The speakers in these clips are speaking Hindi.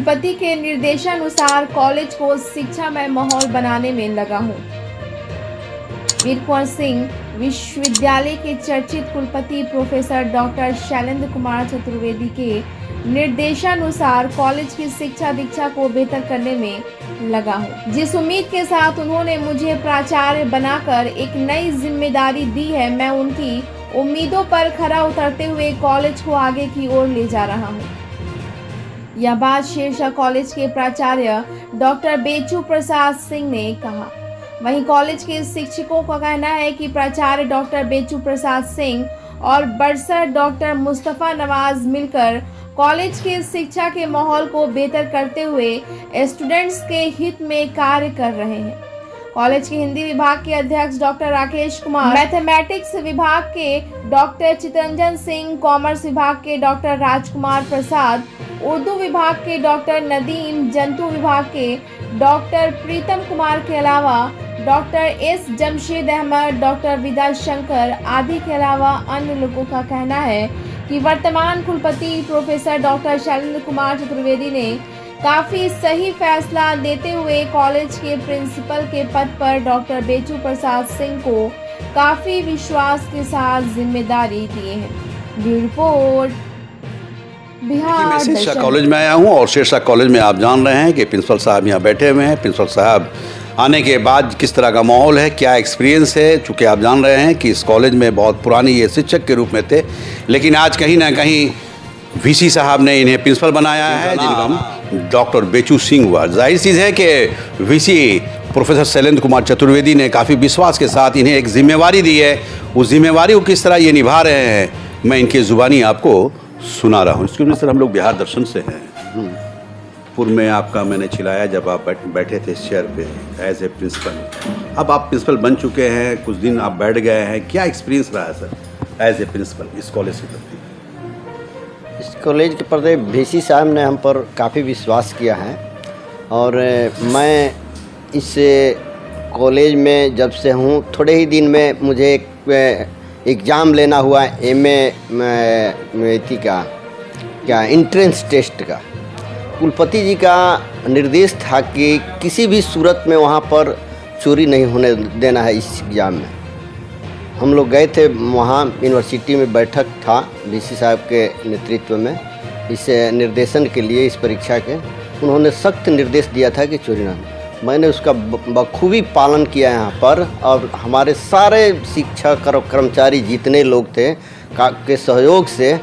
कुलपति के निर्देशानुसार कॉलेज को शिक्षामय माहौल बनाने में लगा हूँ। वीर कुंवर सिंह विश्वविद्यालय के चर्चित कुलपति प्रोफेसर डॉक्टर शैलेंद्र कुमार चतुर्वेदी के निर्देशानुसार कॉलेज की शिक्षा दीक्षा को बेहतर करने में लगा हूँ। जिस उम्मीद के साथ उन्होंने मुझे प्राचार्य बनाकर एक नई जिम्मेदारी दी है, मैं उनकी उम्मीदों पर खरा उतरते हुए कॉलेज को आगे की ओर ले जा रहा हूँ। यह बात शेरशाह कॉलेज के प्राचार्य डॉक्टर बेचू प्रसाद सिंह ने कहा। वहीं कॉलेज के शिक्षकों का कहना है कि प्राचार्य डॉक्टर बेचू प्रसाद सिंह और बरसर डॉक्टर मुस्तफा नवाज मिलकर कॉलेज के शिक्षा के माहौल को बेहतर करते हुए स्टूडेंट्स के हित में कार्य कर रहे हैं। कॉलेज के हिंदी विभाग के अध्यक्ष डॉक्टर राकेश कुमार, मैथमेटिक्स विभाग के डॉक्टर चितरंजन सिंह, कॉमर्स विभाग के डॉक्टर राजकुमार प्रसाद, उर्दू विभाग के डॉक्टर नदीम, जंतु विभाग के डॉक्टर प्रीतम कुमार के अलावा doctor S Jamshed Ahmed, doctor Vida Shankar आदि के अलावा अन्य लोगों का कहना है कि वर्तमान कुलपति प्रोफेसर डॉक्टर शैलेंद्र कुमार चतुर्वेदी ने काफ़ी सही फैसला देते हुए कॉलेज के प्रिंसिपल के पद पर डॉक्टर बेचू प्रसाद सिंह को काफ़ी विश्वास के साथ जिम्मेदारी दी है। Bureau report, Bihar. मैं शेरशाह कॉलेज में आया हूँ और शेरशाह कॉलेज में आप जान रहे हैं कि प्रिंसिपल साहब यहाँ बैठे हुए हैं। प्रिंसिपल साहब आने के बाद किस तरह का माहौल है, क्या एक्सपीरियंस है, चूँकि आप जान रहे हैं कि इस कॉलेज में बहुत पुरानी ये शिक्षक के रूप में थे, लेकिन आज कहीं ना कहीं वीसी साहब ने इन्हें प्रिंसिपल बनाया है, जिनका नाम डॉक्टर बेचू सिंह हुआ। जाहिर चीज़ है कि वीसी प्रोफेसर शैलेंद्र कुमार चतुर्वेदी ने काफ़ी विश्वास के साथ इन्हें एक जिम्मेवारी दी है। उस जिम्मेवारी को किस तरह ये निभा रहे हैं, मैं इनकी ज़ुबानी आपको सुना रहा हूँ। इसके वजह से हम लोग बिहार दर्शन से हैं। पूर्व में आपका मैंने चिल्लाया जब आप बैठे थे इस चेयर पे एज ए प्रिंसिपल। अब आप प्रिंसिपल बन चुके हैं, कुछ दिन आप बैठ गए हैं, क्या एक्सपीरियंस रहा है सर एज ए प्रिंसिपल इस कॉलेज के प्रति? इस कॉलेज के प्रति वीसी साहब ने हम पर काफ़ी विश्वास किया है और मैं इस कॉलेज में जब से हूँ, थोड़े ही दिन में मुझे एक एग्ज़ाम लेना हुआ एमए क्या एंट्रेंस टेस्ट का। कुलपति जी का निर्देश था कि किसी भी सूरत में वहाँ पर चोरी नहीं होने देना है इस एग्ज़ाम में। हम लोग गए थे वहाँ, यूनिवर्सिटी में बैठक था वीसी साहब के नेतृत्व में इस निर्देशन के लिए, इस परीक्षा के। उन्होंने सख्त निर्देश दिया था कि चोरी ना हो। मैंने उसका बखूबी पालन किया यहाँ पर और हमारे सारे शिक्षक और कर्मचारी जितने लोग थे के सहयोग से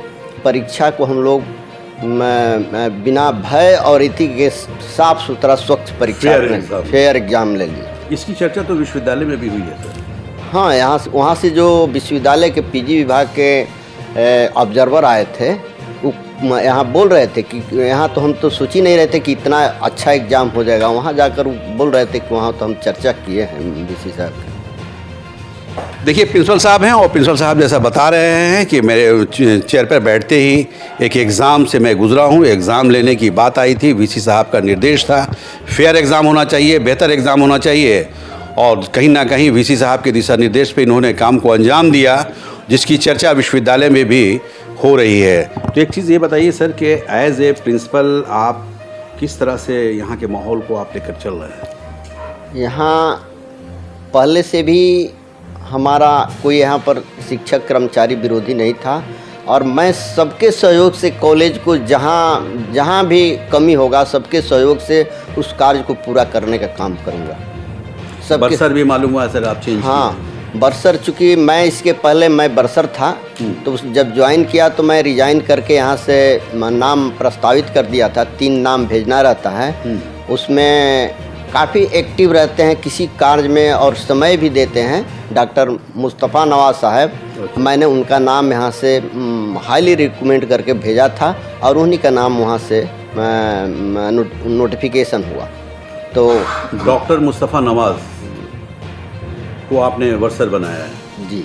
परीक्षा को हम लोग बिना भय और रीति के साफ सुथरा स्वच्छ परीक्षा फेयर एग्जाम ले लिए। इसकी चर्चा तो विश्वविद्यालय में भी हुई है सर। हाँ, वहाँ से जो विश्वविद्यालय के पीजी विभाग के ऑब्जर्वर आए थे, वो यहाँ बोल रहे थे कि यहाँ तो हम तो सोच ही नहीं रहे थे कि इतना अच्छा एग्ज़ाम हो जाएगा। वहाँ जाकर बोल रहे थे कि वहाँ तो हम चर्चा किए हैं वीसी साहब के। देखिए, प्रिंसिपल साहब हैं और प्रिंसिपल साहब जैसा बता रहे हैं कि मेरे चेयर पर बैठते ही एक एग्ज़ाम से मैं गुजरा हूँ। एग्ज़ाम लेने की बात आई थी, वीसी साहब का निर्देश था फेयर एग्ज़ाम होना चाहिए, बेहतर एग्ज़ाम होना चाहिए और कहीं ना कहीं वीसी साहब के दिशा निर्देश पे इन्होंने काम को अंजाम दिया, जिसकी चर्चा विश्वविद्यालय में भी हो रही है। तो एक चीज़ ये बताइए सर कि एज ए प्रिंसिपल आप किस तरह से यहाँ के माहौल को आप लेकर चल रहे हैं? यहाँ पहले से भी हमारा कोई यहाँ पर शिक्षक कर्मचारी विरोधी नहीं था और मैं सबके सहयोग से कॉलेज को जहाँ भी कमी होगा सबके सहयोग से उस कार्य को पूरा करने का काम करूँगा। बरसर भी मालूम हुआ सर आप चेंज? हाँ, बरसर, चूँकि मैं इसके पहले मैं बरसर था तो जब ज्वाइन किया तो मैं रिजाइन करके यहाँ से नाम प्रस्तावित कर दिया था। 3 नाम भेजना रहता है, उसमें काफ़ी एक्टिव रहते हैं किसी कार्य में और समय भी देते हैं। डॉक्टर मुस्तफा नवाज साहब, मैंने उनका नाम यहाँ से हाईली रिकमेंड करके भेजा था और उन्हीं का नाम वहाँ से नोटिफिकेशन हुआ। तो डॉक्टर मुस्तफा नवाज को आपने वर्सर बनाया है? जी।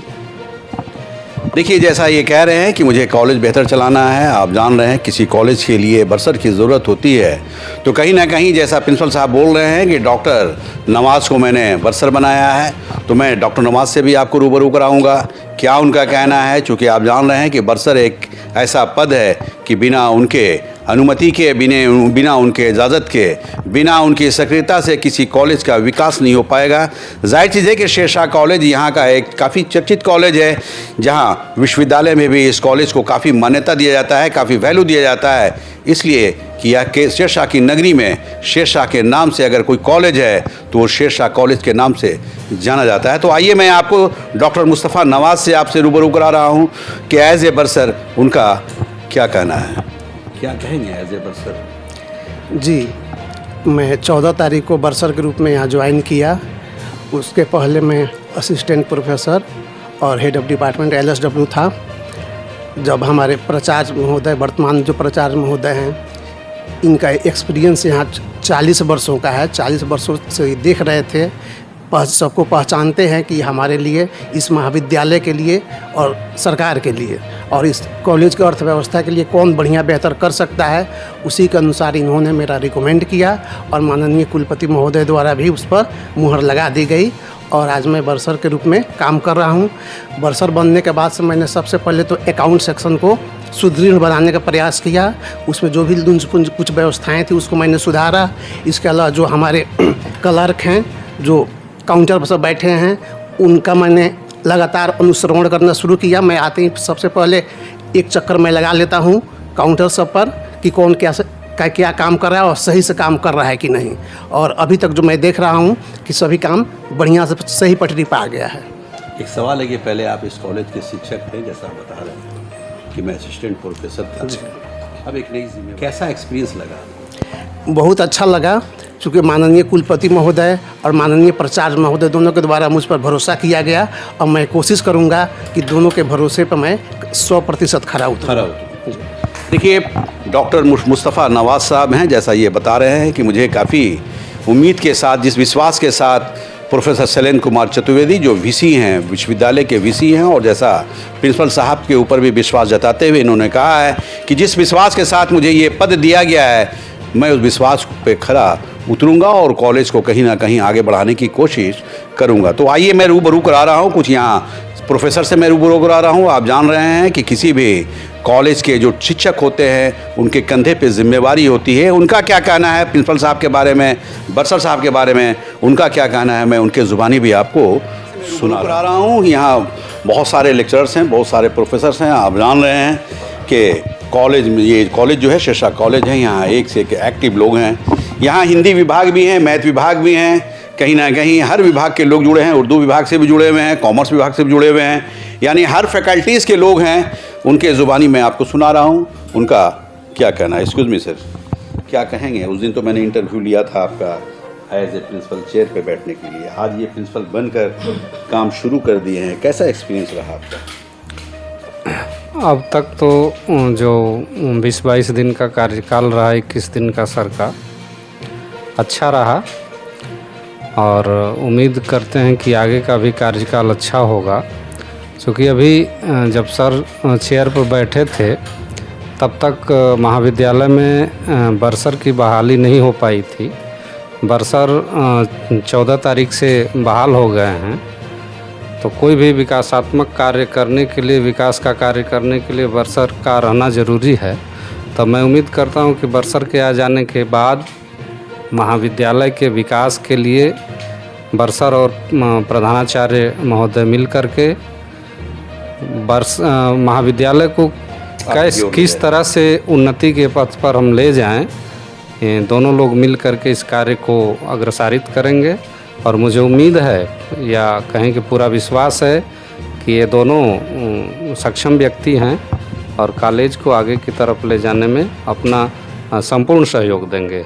देखिए, जैसा ये कह रहे हैं कि मुझे कॉलेज बेहतर चलाना है, आप जान रहे हैं किसी कॉलेज के लिए बरसर की ज़रूरत होती है, तो कहीं ना कहीं जैसा प्रिंसिपल साहब बोल रहे हैं कि डॉक्टर नवाज़ को मैंने बरसर बनाया है, तो मैं डॉक्टर नवाज़ से भी आपको रूबरू कराऊंगा क्या उनका कहना है। चूँकि आप जान रहे हैं कि बरसर एक ऐसा पद है कि बिना उनके अनुमति के, बिना उनके इजाज़त के, बिना उनकी सक्रियता से किसी कॉलेज का विकास नहीं हो पाएगा। जाहिर चीज़ है कि शेरशाह कॉलेज यहाँ का एक काफ़ी चर्चित कॉलेज है, जहाँ विश्वविद्यालय में भी इस कॉलेज को काफ़ी मान्यता दिया जाता है, काफ़ी वैल्यू दिया जाता है, इसलिए कि यह के शेरशाह की नगरी में शेरशाह के नाम से अगर कोई कॉलेज है तो वो शेरशाह कॉलेज के नाम से जाना जाता है। तो आइए मैं आपको डॉक्टर मुस्तफ़ा नवाज़ से आपसे रूबरू करा रहा हूँ कि एज ए बरसर उनका क्या कहना है, क्या कहेंगे एज ए बरसर? जी, मैं 14 तारीख को बरसर के रूप में यहाँ ज्वाइन किया। उसके पहले मैं असिस्टेंट प्रोफेसर और हेड ऑफ डिपार्टमेंट LSW था। जब हमारे प्राचार्य महोदय, वर्तमान जो प्राचार्य महोदय हैं, इनका एक्सपीरियंस यहाँ 40 वर्षों का है, 40 वर्षों से देख रहे थे, सबको पहचानते हैं कि हमारे लिए, इस महाविद्यालय के लिए और सरकार के लिए और इस कॉलेज की अर्थव्यवस्था के लिए कौन बढ़िया बेहतर कर सकता है, उसी के अनुसार इन्होंने मेरा रिकमेंड किया और माननीय कुलपति महोदय द्वारा भी उस पर मुहर लगा दी गई और आज मैं बरसर के रूप में काम कर रहा हूँ। बरसर बनने के बाद से मैंने सबसे पहले तो अकाउंट सेक्शन को सुदृढ़ बनाने का प्रयास किया। उसमें जो भी लुंज पुंज कुछ व्यवस्थाएं थी उसको मैंने सुधारा। इसके अलावा जो हमारे क्लर्क हैं, जो काउंटर पर सब बैठे हैं, उनका मैंने लगातार अनुश्रवण करना शुरू किया। मैं आते ही सबसे पहले एक चक्कर मैं लगा लेता हूँ काउंटर सब पर कि कौन क्या काम कर रहा है और सही से काम कर रहा है कि नहीं। और अभी तक जो मैं देख रहा हूँ कि सभी काम बढ़िया से सही पटरी पर आ गया है। एक सवाल है कि पहले आप इस कॉलेज के शिक्षक थे, जैसा आप बता रहे हैं कि मैं असिस्टेंट प्रोफेसर था, अब एक नई जिम्मेदारी, कैसा एक्सपीरियंस लगा? बहुत अच्छा लगा, चूँकि माननीय कुलपति महोदय और माननीय प्राचार्य महोदय दोनों के द्वारा मुझ पर भरोसा किया गया और मैं कोशिश करूँगा कि दोनों के भरोसे पर मैं 100% खरा उतरूँ। देखिए, डॉक्टर मुस्तफ़ा नवाज़ साहब हैं, जैसा ये बता रहे हैं कि मुझे काफ़ी उम्मीद के साथ, जिस विश्वास के साथ प्रोफेसर शैलेंद्र कुमार चतुर्वेदी जो वीसी हैं, विश्वविद्यालय के वीसी हैं, और जैसा प्रिंसिपल साहब के ऊपर भी विश्वास जताते हुए इन्होंने कहा है कि जिस विश्वास के साथ मुझे ये पद दिया गया है, मैं उस विश्वास पे खरा उतरूँगा और कॉलेज को कहीं ना कहीं आगे बढ़ाने की कोशिश करूँगा। तो आइए मैं रूबरू करा रहा हूँ, कुछ यहाँ प्रोफेसर से मैं रूबरू करा रहा हूँ। आप जान रहे हैं कि किसी भी कॉलेज के जो शिक्षक होते हैं उनके कंधे पे जिम्मेवारी होती है। उनका क्या कहना है प्रिंसिपल साहब के बारे में, बरसर साहब के बारे में, उनका क्या कहना है, मैं उनके ज़ुबानी भी आपको सुना रहा हूँ। यहाँ बहुत सारे लेक्चरर्स हैं, बहुत सारे प्रोफेसर्स हैं। आप जान रहे हैं कि कॉलेज में, ये कॉलेज जो है शेरशाह कॉलेज है, यहाँ एक से एक एक्टिव लोग हैं। यहाँ हिंदी विभाग भी हैं, मैथ विभाग भी हैं, कहीं ना कहीं हर विभाग के लोग जुड़े हैं, उर्दू विभाग से भी जुड़े हुए हैं, कॉमर्स विभाग से भी जुड़े हुए हैं, यानी हर फैकल्टीज़ के लोग हैं। उनके ज़ुबानी मैं आपको सुना रहा हूँ, उनका क्या कहना है। एक्सक्यूज़ मी सर, क्या कहेंगे? उस दिन तो मैंने इंटरव्यू लिया था आपका एज ए प्रिंसिपल चेयर पे बैठने के लिए, आज ये प्रिंसिपल बनकर काम शुरू कर दिए हैं, कैसा एक्सपीरियंस रहा आपका? अब तक तो जो 20-22 दिन का कार्यकाल रहा, 21 दिन का सर का, अच्छा रहा और उम्मीद करते हैं कि आगे का भी कार्यकाल अच्छा होगा। क्योंकि अभी जब सर चेयर पर बैठे थे तब तक महाविद्यालय में बरसर की बहाली नहीं हो पाई थी। बरसर 14 तारीख से बहाल हो गए हैं, तो कोई भी विकासात्मक कार्य करने के लिए, विकास का कार्य करने के लिए बरसर का रहना ज़रूरी है। तो मैं उम्मीद करता हूं कि बरसर के आ जाने के बाद महाविद्यालय के विकास के लिए बरसर और प्रधानाचार्य महोदय मिल करके महाविद्यालय को किस तरह से उन्नति के पथ पर हम ले जाएं, दोनों लोग मिल करके इस कार्य को अग्रसारित करेंगे। और मुझे उम्मीद है, या कहें कि पूरा विश्वास है कि ये दोनों सक्षम व्यक्ति हैं और कॉलेज को आगे की तरफ ले जाने में अपना संपूर्ण सहयोग देंगे।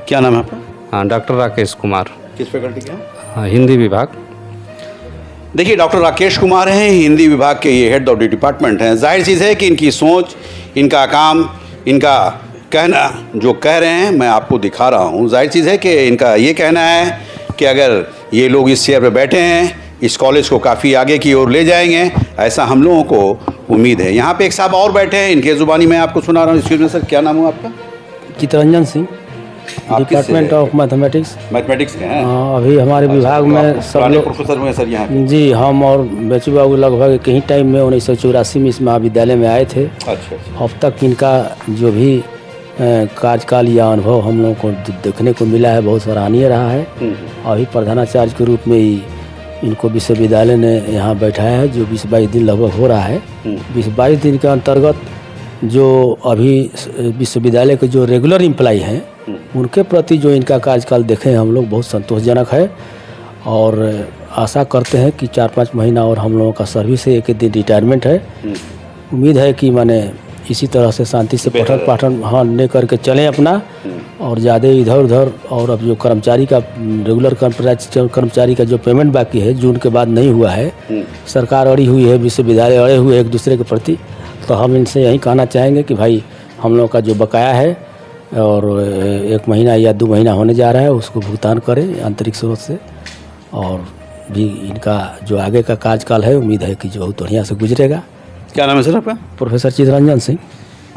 क्या नाम है आपका? डॉक्टर राकेश कुमार। किस फैकल्टी के? हिंदी विभाग। देखिए, डॉक्टर राकेश कुमार हैं, हिंदी विभाग के ये हेड ऑफ द डिपार्टमेंट हैं। जाहिर चीज़ है कि इनकी सोच, इनका काम, इनका कहना जो कह रहे हैं मैं आपको दिखा रहा हूँ। जाहिर चीज़ है कि इनका ये कहना है कि अगर ये लोग इस चेयर पर बैठे हैं, इस कॉलेज को काफ़ी आगे की ओर ले जाएंगे, ऐसा हम लोगों को उम्मीद है। यहाँ पे एक साहब और बैठे हैं, इनके ज़ुबानी मैं आपको सुना रहा हूँ। एक्सक्यूज मी सर, क्या नाम है आपका? Chitranjan Singh, department of mathematics. Mathematics के हैं? अभी हमारे विभाग में सब लोग प्रोफेसर हुए सर यहाँ? जी, हम और बेचू बाबू लगभग कहीं टाइम में 1984 में इस महाविद्यालय में आए थे। अच्छा। अब तक इनका जो भी कार्यकाल या अनुभव हम लोगों को देखने को मिला है, बहुत सराहनीय रहा है। अभी प्रधानाचार्य के रूप में ही इनको विश्वविद्यालय ने यहाँ बैठाया है, जो 20-22 दिन लगभग हो रहा है। 20-22 दिन के अंतर्गत जो अभी विश्वविद्यालय के जो रेगुलर एम्प्लॉई हैं उनके प्रति जो इनका कार्यकाल देखे हैं हम लोग, बहुत संतोषजनक है। और आशा करते हैं कि 4-5 महीना और हम लोगों का सर्विस है, एक दिन रिटायरमेंट है। उम्मीद है कि माने इसी तरह से शांति से पठन पाठन हाँ ले करके चलें अपना, और ज़्यादा इधर उधर। और अब जो कर्मचारी का रेगुलर कर्मचारी का जो पेमेंट बाकी है जून के बाद नहीं हुआ है, सरकार अड़ी हुई है, विश्वविद्यालय अड़े हुए एक दूसरे के प्रति। तो हम इनसे यही कहना चाहेंगे कि भाई हम लोग का जो बकाया है और 1 महीना या 2 महीना होने जा रहा है उसको भुगतान करें आंतरिक स्रोत से। और भी इनका जो आगे का कार्यकाल है उम्मीद है कि जो बहुत बढ़िया से गुजरेगा। क्या नाम है सर आपका? प्रोफेसर चितरंजन सिंह।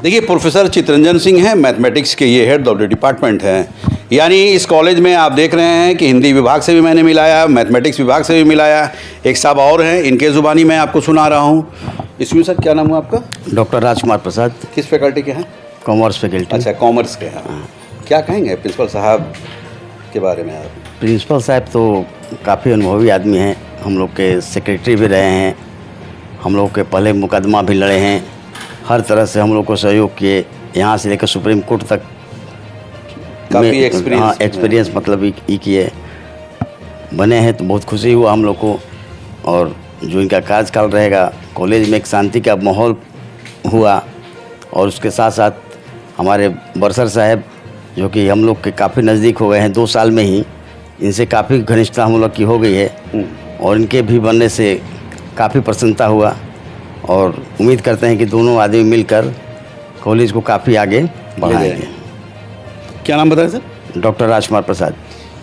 देखिए, प्रोफेसर चितरंजन सिंह हैं, मैथमेटिक्स के ये हेड ऑफ द डिपार्टमेंट हैं। यानी इस कॉलेज में आप देख रहे हैं कि हिंदी विभाग से भी मैंने मिलाया, मैथमेटिक्स विभाग से भी मिलाया। एक साहब और हैं, इनके ज़ुबानी मैं आपको सुना रहा हूँ। इसमें सर क्या नाम हुआ आपका? डॉक्टर राजकुमार प्रसाद, किस फैकल्टी के हैं? Commerce faculty. अच्छा, कॉमर्स के हैं। क्या कहेंगे प्रिंसिपल साहब के बारे में आप? प्रिंसिपल साहब तो काफ़ी अनुभवी आदमी हैं, हम लोग के सेक्रेटरी भी रहे हैं, हम लोग के पहले मुकदमा भी लड़े हैं, हर तरह से हम लोग को सहयोग किए, यहाँ से लेकर सुप्रीम कोर्ट तक काफ़ी एक्सपीरियंस। हाँ, एक्सपीरियंस मतलब ये किए बने हैं, तो बहुत खुशी हुआ हम लोग को। और जो इनका कार्यकाल रहेगा, कॉलेज में एक शांति का माहौल हुआ। और उसके साथ साथ हमारे बरसर साहब जो कि हम लोग के काफ़ी नज़दीक हो गए हैं, 2 साल में ही इनसे काफ़ी घनिष्ठता हम लोग की हो गई है। और इनके भी बनने से काफ़ी प्रसन्नता हुआ। और उम्मीद करते हैं कि दोनों आदमी मिलकर कॉलेज को काफ़ी आगे बढ़ाएंगे। क्या नाम बताया सर? डॉक्टर राजकुमार प्रसाद।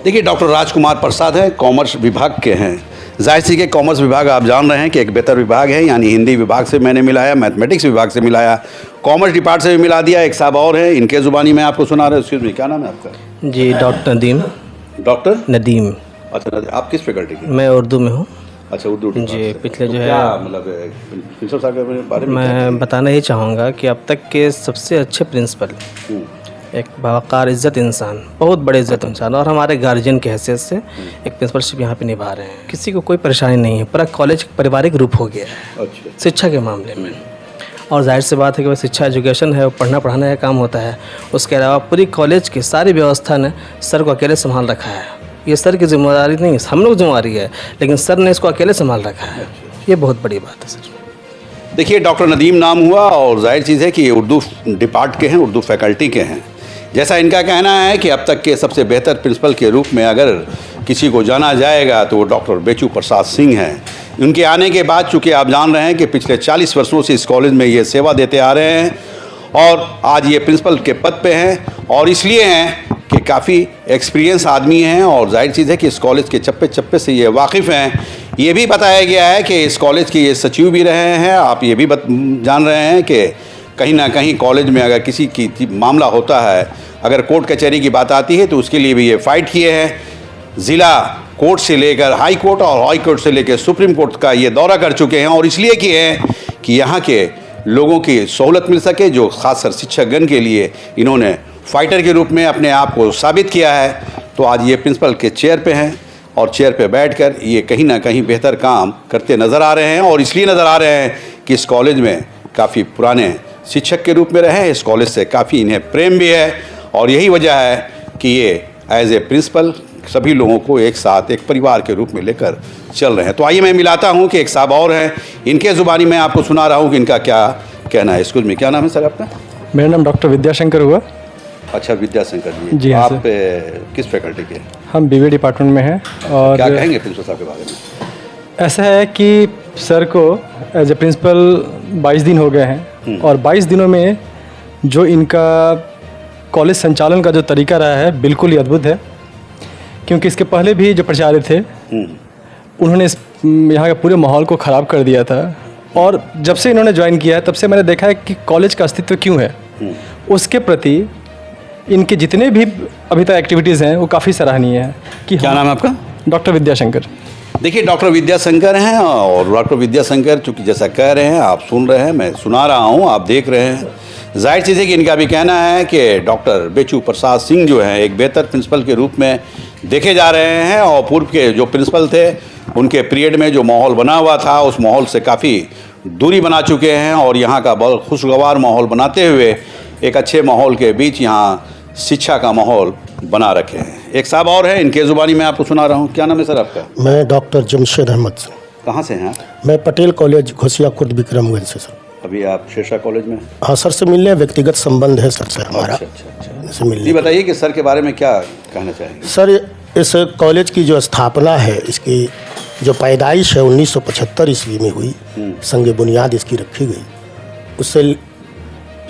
देखिए, डॉक्टर राजकुमार प्रसाद हैं, कॉमर्स विभाग के हैं। जाहिर सी के कॉमर्स विभाग आप जान रहे हैं कि एक बेहतर विभाग है। यानी हिंदी विभाग से मैंने मिलाया, मैथमेटिक्स विभाग से मिलाया, कॉमर्स डिपार्ट से भी मिला दिया। एक साहब और हैं, इनके ज़ुबानी में आपको सुना रहे। एक्सक्यूज मी, क्या नाम है आपका? जी डॉक्टर नदीम। डॉक्टर नदीम। अच्छा, आप किस फैकल्टी के? मैं उर्दू में हूँ। अच्छा, उर्दू जी, से। पिछले तो जो है क्या मतलब प्रिंसिपल साहब के बारे में मैं बताना ही चाहूँगा कि अब तक के सबसे अच्छे प्रिंसिपल, एक बावकार इज़्ज़त इंसान, बहुत बड़े इज़्ज़त इंसान, और हमारे गार्जियन की हैसियत से एक प्रिंसिपलशिप यहाँ पे निभा रहे हैं। किसी को कोई परेशानी नहीं है, पूरा कॉलेज पारिवारिक रूप हो गया है अच्छा, शिक्षा के मामले में। और जाहिर सी बात है कि वह शिक्षा एजुकेशन है, वो पढ़ना पढ़ाने का काम होता है। उसके अलावा पूरी कॉलेज की सारी व्यवस्था ने सर को अकेले संभाल रखा है। ये सर की जिम्मेदारी नहीं, हम लोग जिम्मेदारी है, लेकिन सर ने इसको अकेले संभाल रखा है। ये बहुत बड़ी बात है सर। देखिए, डॉक्टर नदीम नाम हुआ, और जाहिर चीज़ है कि ये उर्दू डिपार्ट के हैं, उर्दू फैकल्टी के हैं। जैसा इनका कहना है कि अब तक के सबसे बेहतर प्रिंसिपल के रूप में अगर किसी को जाना जाएगा तो वो डॉक्टर बेचू प्रसाद सिंह हैं। उनके आने के बाद, चूँकि आप जान रहे हैं कि पिछले 40 वर्षों से इस कॉलेज में ये सेवा देते आ रहे हैं, और आज ये प्रिंसिपल के पद पे हैं। और इसलिए हैं कि काफ़ी एक्सपीरियंस आदमी हैं, और जाहिर चीज़ है कि इस कॉलेज के चप्पे चप्पे से ये वाकिफ़ हैं। ये भी बताया गया है कि इस कॉलेज के ये सचिव भी रहे हैं। आप ये भी जान रहे हैं कि कहीं ना कहीं कॉलेज में अगर किसी की मामला होता है, अगर कोर्ट कचहरी की बात आती है, तो उसके लिए भी ये फ़ाइट किए हैं। ज़िला कोर्ट से लेकर हाई कोर्ट, और हाई कोर्ट से लेकर सुप्रीम कोर्ट का ये दौरा कर चुके हैं। और इसलिए किए हैं कि यहाँ के लोगों की सहूलत मिल सके, जो ख़ासकर शिक्षकगण के लिए इन्होंने फाइटर के रूप में अपने आप को साबित किया है। तो आज ये प्रिंसिपल के चेयर पे हैं, और चेयर पे बैठकर ये कहीं ना कहीं बेहतर काम करते नज़र आ रहे हैं। और इसलिए नज़र आ रहे हैं कि इस कॉलेज में काफ़ी पुराने शिक्षक के रूप में रहे हैं, इस कॉलेज से काफ़ी इन्हें प्रेम भी है। और यही वजह है कि ये एज ए प्रिंसिपल सभी लोगों को एक साथ एक परिवार के रूप में लेकर चल रहे हैं। तो आइए मैं मिलाता हूँ कि एक साहब और हैं, इनके ज़ुबानी मैं आपको सुना रहा हूँ कि इनका क्या कहना है। स्कूल में क्या नाम है सर आपका? मेरा नाम डॉक्टर विद्याशंकर हुआ। अच्छा, विद्याशंकर जी। जी हाँ आप किस फैकल्टी के? हम बीबीए डिपार्टमेंट में हैं। और क्या कहेंगे प्रिंसिपल साहब के बारे में? ऐसा है कि सर को एज ए प्रिंसिपल 22 दिन हो गए हैं, और 22 दिनों में जो इनका कॉलेज संचालन का जो तरीका रहा है बिल्कुल ही अद्भुत है। क्योंकि इसके पहले भी जो प्राचार्य थे उन्होंने यहाँ के पूरे माहौल को ख़राब कर दिया था। और जब से इन्होंने ज्वाइन किया है तब से मैंने देखा है कि कॉलेज का अस्तित्व क्यों है, उसके प्रति इनके जितने भी अभी तक एक्टिविटीज़ हैं वो काफ़ी सराहनीय है। कि क्या नाम है आपका? डॉक्टर विद्याशंकर। देखिए, डॉक्टर विद्याशंकर हैं, और डॉक्टर विद्याशंकर चूँकि जैसा कह रहे हैं, आप सुन रहे हैं, मैं सुना रहा हूँ, आप देख रहे हैं। जाहिर चीज़ है कि इनका भी कहना है कि डॉक्टर बेचू प्रसाद सिंह जो हैं एक बेहतर प्रिंसिपल के रूप में देखे जा रहे हैं और पूर्व के जो प्रिंसिपल थे उनके पीरियड में जो माहौल बना हुआ था उस माहौल से काफ़ी दूरी बना चुके हैं और यहाँ का बहुत खुशगवार माहौल बनाते हुए एक अच्छे माहौल के बीच यहाँ शिक्षा का माहौल बना रखे हैं। एक साहब और हैं, इनके ज़ुबानी में आपको सुना रहा हूँ। क्या नाम है सर आपका? मैं डॉक्टर जमशेद अहमद से। कहाँ से हैं? मैं पटेल कॉलेज घोसिया खुर्द विक्रमगंज से सर। अभी आप शेरशाह कॉलेज में? हाँ सर से मिलने व्यक्तिगत संबंध है सर से हमारा। अच्छा। से मिलने। ये बताइए कि सर के बारे में क्या कहना चाहेंगे? सर इस कॉलेज की जो स्थापना है, इसकी जो पैदाइश है 1975 ईस्वी में हुई, संग बुनियाद इसकी रखी गई। उससे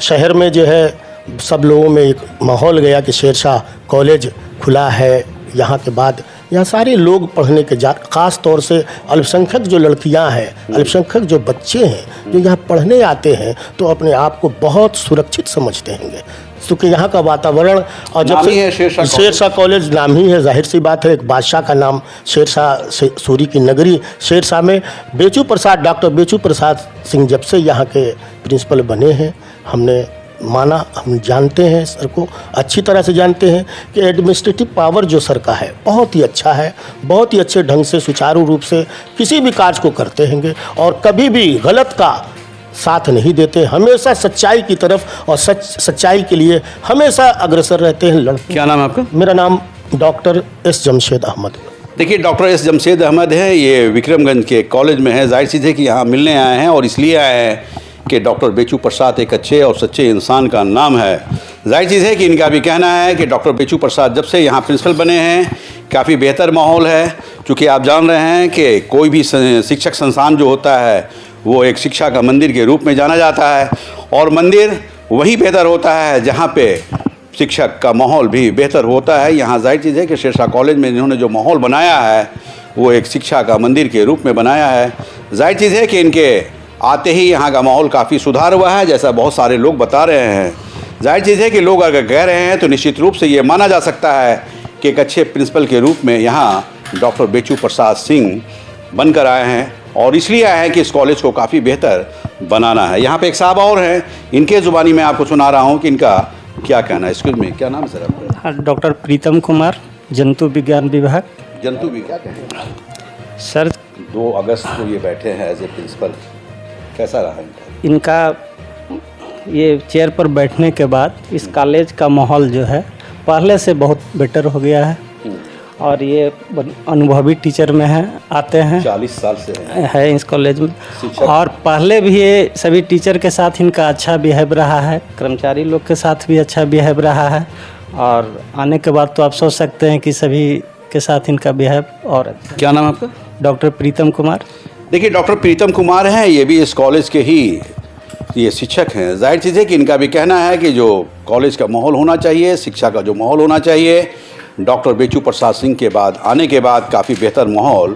शहर में जो है सब लोगों में एक माहौल गया कि शेरशाह कॉलेज खुला है। यहाँ के बाद यहाँ सारे लोग पढ़ने के ख़ास तौर से अल्पसंख्यक जो लड़कियाँ हैं, अल्पसंख्यक जो बच्चे हैं जो यहाँ पढ़ने आते हैं तो अपने आप को बहुत सुरक्षित समझते हैं, क्योंकि यहाँ का वातावरण और जब से शेरशाह कॉलेज नाम ही है, जाहिर सी बात है। एक बादशाह का नाम शेरशाह सूरी की नगरी शेरशाह में बेचू प्रसाद, डॉक्टर बेचू प्रसाद सिंह जब से यहाँ के प्रिंसिपल बने हैं, हमने माना, हम जानते हैं सर को अच्छी तरह से जानते हैं कि एडमिनिस्ट्रेटिव पावर जो सर का है बहुत ही अच्छा है, बहुत ही अच्छे ढंग से सुचारू रूप से किसी भी कार्य को करते हैंगे और कभी भी गलत का साथ नहीं देते, हमेशा सच्चाई की तरफ और सच्चाई के लिए हमेशा अग्रसर रहते हैं। क्या नाम है आपका? मेरा नाम डॉक्टर एस जमशेद अहमद। देखिए, डॉक्टर एस जमशेद अहमद है, ये विक्रमगंज के कॉलेज में है। जाहिर चीज़ है कि यहाँ मिलने आए हैं और इसलिए आए हैं कि डॉक्टर बेचू प्रसाद एक अच्छे और सच्चे इंसान का नाम है। जाहिर चीज़ है कि इनका भी कहना है कि डॉक्टर बेचू प्रसाद जब से यहाँ प्रिंसिपल बने हैं काफ़ी बेहतर माहौल है, क्योंकि आप जान रहे हैं कि कोई भी शिक्षक संस्थान जो होता है वो एक शिक्षा का मंदिर के रूप में जाना जाता है और मंदिर वही बेहतर होता है जहाँ पे शिक्षक का माहौल भी बेहतर होता है। यहाँ जाहिर चीज़ है कि शेरशाह कॉलेज में इन्होंने जो माहौल बनाया है वो एक शिक्षा का मंदिर के रूप में बनाया है। जाहिर चीज़ है कि इनके आते ही यहाँ का माहौल काफ़ी सुधार हुआ है, जैसा बहुत सारे लोग बता रहे हैं। जाहिर चीज़ है कि लोग अगर कह रहे हैं तो निश्चित रूप से ये माना जा सकता है कि एक अच्छे प्रिंसिपल के रूप में यहाँ डॉक्टर बेचू प्रसाद सिंह बनकर आए हैं और इसलिए आए हैं कि इस कॉलेज को काफ़ी बेहतर बनाना है। यहाँ पे एक साहब और हैं, इनके ज़ुबानी में आपको सुना रहा हूँ कि इनका क्या कहना है। स्कूल में क्या नाम है सर आपका? हाँ, डॉक्टर प्रीतम कुमार, जंतु विज्ञान विभाग। जंतु भी क्या कहेंगे सर? 2 अगस्त को ये बैठे हैं एज ए प्रिंसिपल, कैसा रहा इनका? ये चेयर पर बैठने के बाद इस कॉलेज का माहौल जो है पहले से बहुत बेटर हो गया है और ये अनुभवी टीचर में है, आते हैं 40 साल से है इस कॉलेज में और पहले भी ये सभी टीचर के साथ इनका अच्छा बिहेव रहा है, कर्मचारी लोग के साथ भी अच्छा बिहेव रहा है और आने के बाद तो आप सोच सकते हैं कि सभी के साथ इनका बिहेव और अच्छा। क्या नाम आपका? डॉक्टर प्रीतम कुमार। देखिए, डॉक्टर प्रीतम कुमार हैं, ये भी इस कॉलेज के ही ये शिक्षक हैं। जाहिर चीज़ है कि इनका भी कहना है कि जो कॉलेज का माहौल होना चाहिए, शिक्षा का जो माहौल होना चाहिए, डॉक्टर बेचू प्रसाद सिंह के बाद आने के बाद काफ़ी बेहतर माहौल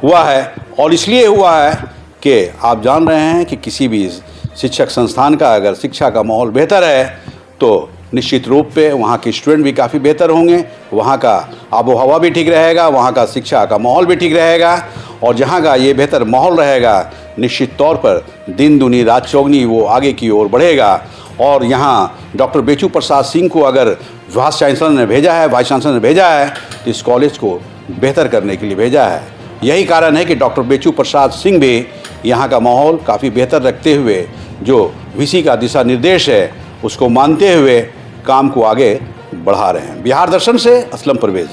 हुआ है और इसलिए हुआ है कि आप जान रहे हैं कि किसी भी शिक्षक संस्थान का अगर शिक्षा का माहौल बेहतर है तो निश्चित रूप पे वहाँ के स्टूडेंट भी काफ़ी बेहतर होंगे, वहाँ का आबो हवा भी ठीक रहेगा, वहाँ का शिक्षा का माहौल भी ठीक रहेगा और जहाँ का ये बेहतर माहौल रहेगा निश्चित तौर पर दिन दुनी रात चौगनी वो आगे की ओर बढ़ेगा। और यहाँ डॉक्टर बेचू प्रसाद सिंह को अगर वाइस चांसलर ने भेजा है तो इस कॉलेज को बेहतर करने के लिए भेजा है। यही कारण है कि डॉक्टर बेचू प्रसाद सिंह भी यहाँ का माहौल काफ़ी बेहतर रखते हुए जो वीसी का दिशा निर्देश है उसको मानते हुए काम को आगे बढ़ा रहे हैं। बिहार दर्शन से असलम परवेज़।